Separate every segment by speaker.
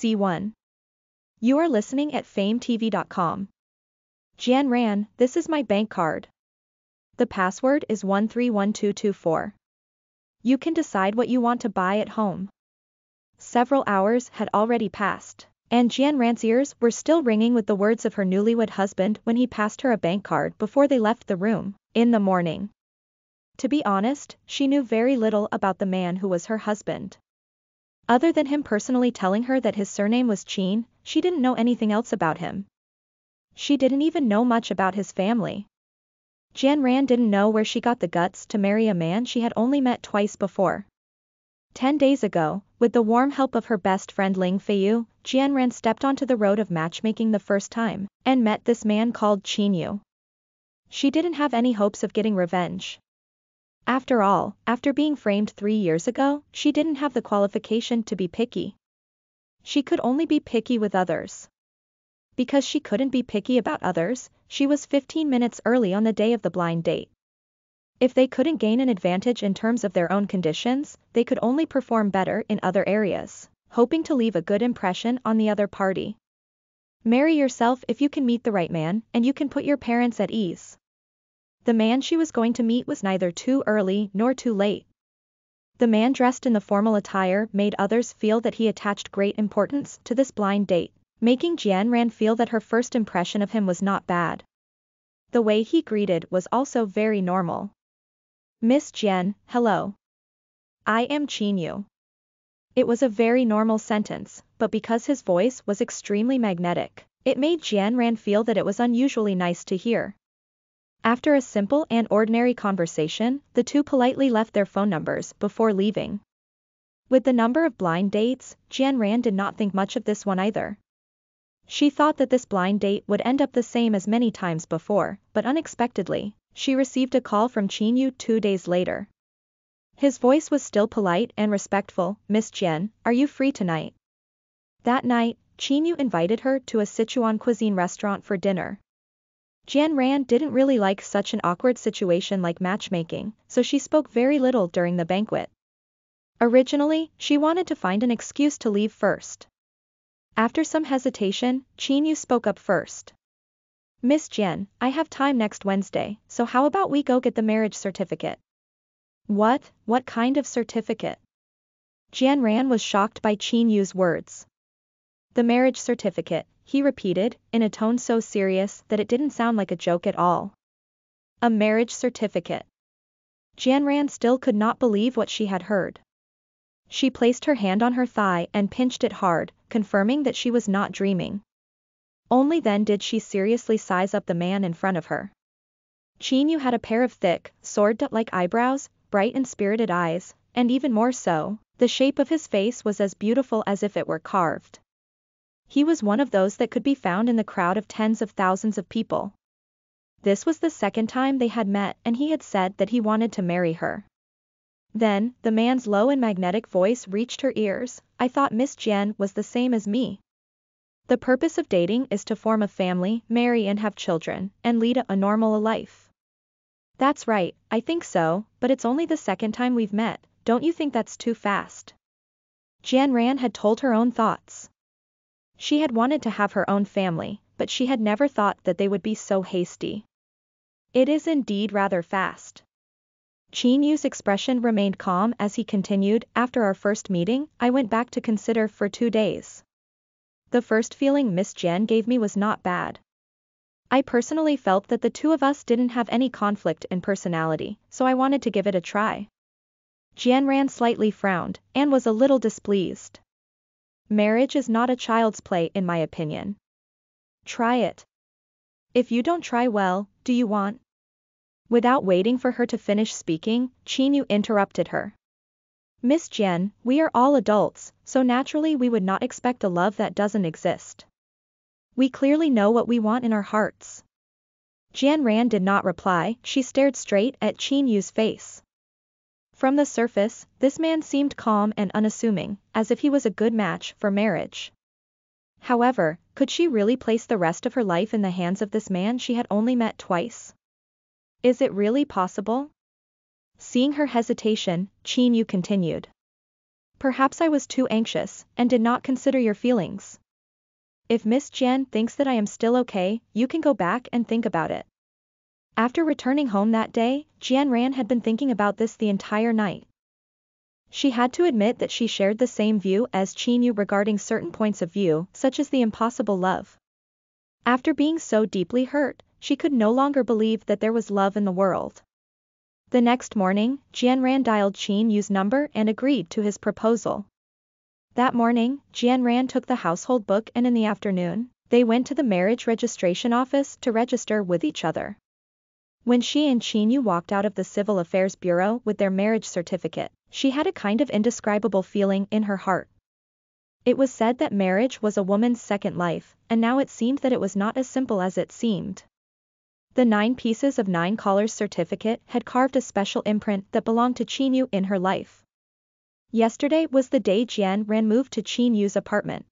Speaker 1: C1. You are listening at FameTV.com. Jian, this is my bank card. The password is 131224. You can decide what you want to buy at home. Several hours had already passed, and Jian's ears were still ringing with the words of her newlywed husband when he passed her a bank card before they left the room, in the morning. To be honest, she knew very little about the man who was her husband. Other than him personally telling her that his surname was Qin, she didn't know anything else about him. She didn't even know much about his family. Jian didn't know where she got the guts to marry a man she had only met twice before. 10 days ago, with the warm help of her best friend Ling Feiyu, Jian stepped onto the road of matchmaking the first time, and met this man called Qin Yu. She didn't have any hopes of getting revenge. After all, after being framed 3 years ago, she didn't have the qualification to be picky. She could only be picky with others. Because she couldn't be picky about others, she was 15 minutes early on the day of the blind date. If they couldn't gain an advantage in terms of their own conditions, they could only perform better in other areas, hoping to leave a good impression on the other party. Marry yourself if you can meet the right man, and you can put your parents at ease. The man she was going to meet was neither too early nor too late. The man dressed in the formal attire made others feel that he attached great importance to this blind date, making Jian feel that her first impression of him was not bad. The way he greeted was also very normal. Miss Jian, hello. I am Qin Yu. It was a very normal sentence, but because his voice was extremely magnetic, it made Jian feel that it was unusually nice to hear. After a simple and ordinary conversation, the two politely left their phone numbers before leaving. With the number of blind dates, Jian did not think much of this one either. She thought that this blind date would end up the same as many times before, but unexpectedly, she received a call from Qin Yu 2 days later. His voice was still polite and respectful. Miss Jian, are you free tonight? That night, Qin Yu invited her to a Sichuan cuisine restaurant for dinner. Jian didn't really like such an awkward situation like matchmaking, so she spoke very little during the banquet. Originally, she wanted to find an excuse to leave first. After some hesitation, Qin Yu spoke up first. Miss Jian, I have time next Wednesday, so how about we go get the marriage certificate? What kind of certificate? Jian was shocked by Qin Yu's words. The marriage certificate, he repeated, in a tone so serious that it didn't sound like a joke at all. A marriage certificate. Jian still could not believe what she had heard. She placed her hand on her thigh and pinched it hard, confirming that she was not dreaming. Only then did she seriously size up the man in front of her. Qin Yu had a pair of thick, sword-like eyebrows, bright and spirited eyes, and even more so, the shape of his face was as beautiful as if it were carved. He was one of those that could be found in the crowd of tens of thousands of people. This was the second time they had met, and he had said that he wanted to marry her. Then, the man's low and magnetic voice reached her ears. I thought Miss Jian was the same as me. The purpose of dating is to form a family, marry and have children, and lead a normal life. That's right, I think so, but it's only the second time we've met, don't you think that's too fast? Jian had told her own thoughts. She had wanted to have her own family, but she had never thought that they would be so hasty. It is indeed rather fast. Qin Yu's expression remained calm as he continued. After our first meeting, I went back to consider for 2 days. The first feeling Miss Jian gave me was not bad. I personally felt that the two of us didn't have any conflict in personality, so I wanted to give it a try. Jian slightly frowned, and was a little displeased. Marriage is not a child's play in my opinion. Try it. If you don't try well, do you want? Without waiting for her to finish speaking, Qin Yu interrupted her. Miss Jian, we are all adults, so naturally we would not expect a love that doesn't exist. We clearly know what we want in our hearts. Jian did not reply, she stared straight at Qin Yu's face. From the surface, this man seemed calm and unassuming, as if he was a good match for marriage. However, could she really place the rest of her life in the hands of this man she had only met twice? Is it really possible? Seeing her hesitation, Qin Yu continued. Perhaps I was too anxious and did not consider your feelings. If Miss Jian thinks that I am still okay, you can go back and think about it. After returning home that day, Jian Ran had been thinking about this the entire night. She had to admit that she shared the same view as Qin Yu regarding certain points of view, such as the impossible love. After being so deeply hurt, she could no longer believe that there was love in the world. The next morning, Jian Ran dialed Qin Yu's number and agreed to his proposal. That morning, Jian Ran took the household book and in the afternoon, they went to the marriage registration office to register with each other. When she and Qin Yu walked out of the Civil Affairs Bureau with their marriage certificate, she had a kind of indescribable feeling in her heart. It was said that marriage was a woman's second life, and now it seemed that it was not as simple as it seemed. The 9 pieces of 9 collars certificate had carved a special imprint that belonged to Qin Yu in her life. Yesterday was the day Jian Ran moved to Qin Yu's apartment.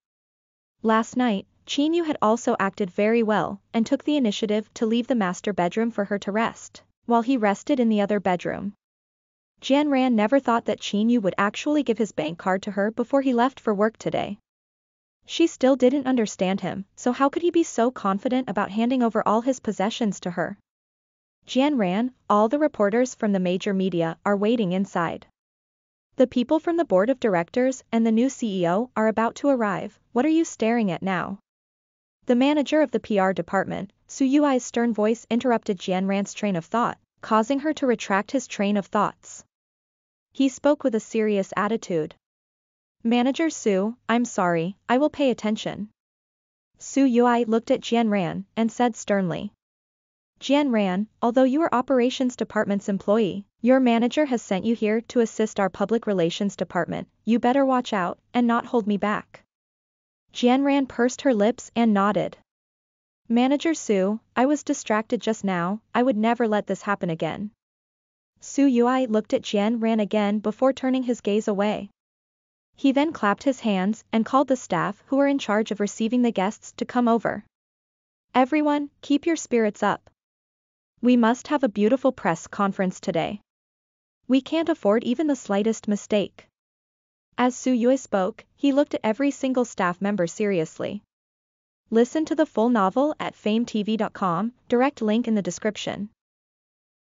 Speaker 1: Last night, Qin Yu had also acted very well, and took the initiative to leave the master bedroom for her to rest, while he rested in the other bedroom. Jian Ran never thought that Qin Yu would actually give his bank card to her before he left for work today. She still didn't understand him, so how could he be so confident about handing over all his possessions to her? Jian Ran, all the reporters from the major media are waiting inside. The people from the board of directors and the new CEO are about to arrive. What are you staring at now? The manager of the PR department, Su Yui's stern voice interrupted Jian Ran's train of thought, causing her to retract his train of thoughts. He spoke with a serious attitude. Manager Su, I'm sorry, I will pay attention. Su Yui looked at Jian Ran and said sternly. Jian Ran, although you are operations department's employee, your manager has sent you here to assist our public relations department, you better watch out and not hold me back. Jian Ran pursed her lips and nodded. Manager Su, I was distracted just now, I would never let this happen again. Su Yui looked at Jian Ran again before turning his gaze away. He then clapped his hands and called the staff who were in charge of receiving the guests to come over. Everyone, keep your spirits up. We must have a beautiful press conference today. We can't afford even the slightest mistake. As Su Yui spoke, he looked at every single staff member seriously. Listen to the full novel at FameTV.com, direct link in the description.